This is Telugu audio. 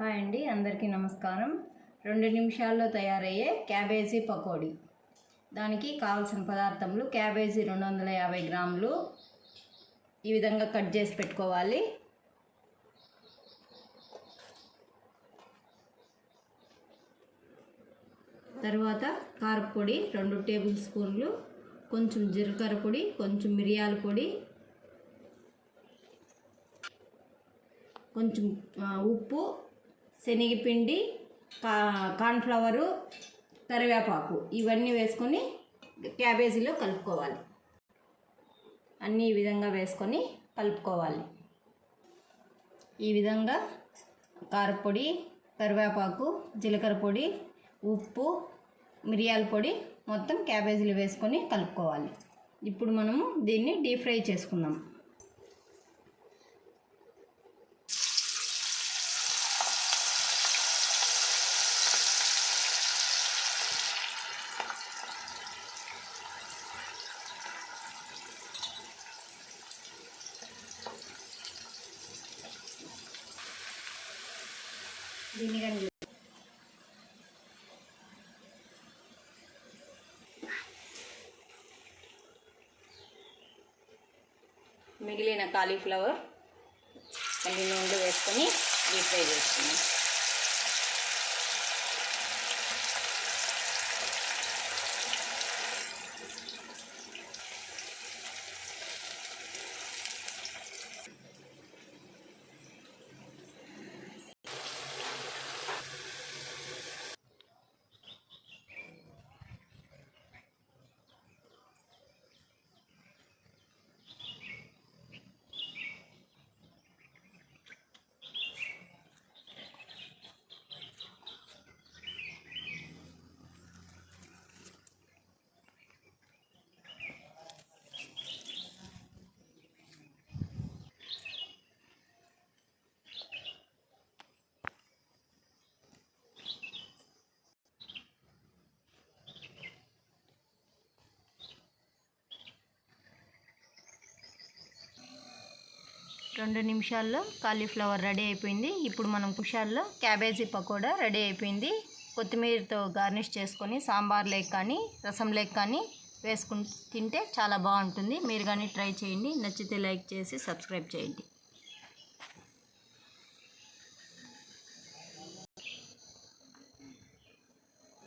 హాయ్ అండి, అందరికీ నమస్కారం. 2 నిమిషాల్లో తయారయ్యే క్యాబేజీ పకోడీ. దానికి కావాల్సిన పదార్థములు: క్యాబేజీ 250 గ్రాములు ఈ విధంగా కట్ చేసి పెట్టుకోవాలి. తర్వాత కారపొడి 2 టేబుల్ స్పూన్లు, కొంచెం జీలకర్ర పొడి, కొంచెం మిరియాల పొడి, కొంచెం ఉప్పు, శనగపిండి, కార్న్ఫ్లవరు, కరివేపాకు ఇవన్నీ వేసుకొని క్యాబేజీలో కలుపుకోవాలి. అన్నీ ఈ విధంగా వేసుకొని కలుపుకోవాలి. ఈ విధంగా కారపొడి, కరివేపాకు, జీలకర్ర పొడి, ఉప్పు, మిరియాల పొడి మొత్తం క్యాబేజీలో వేసుకొని కలుపుకోవాలి. ఇప్పుడు మనము దీన్ని డీప్ ఫ్రై చేసుకుందాం. మిగిలిన కాలీఫ్లవర్ మళ్ళీ నూనెలో వేసుకొని డీప్ ఫ్రై చేసుకున్నాం. రెండు నిమిషాల్లో కాలీఫ్లవర్ రెడీ అయిపోయింది. ఇప్పుడు మనం కుషాల్లో క్యాబేజీ పకోడా రెడీ అయిపోయింది. కొత్తిమీరతో గార్నిష్ చేసుకొని సాంబార్ లేక్ కానీ రసం లేక్ కానీ వేసుకుని తింటే చాలా బాగుంటుంది. మీరు కానీ ట్రై చేయండి. నచ్చితే లైక్ చేసి సబ్స్క్రైబ్ చేయండి.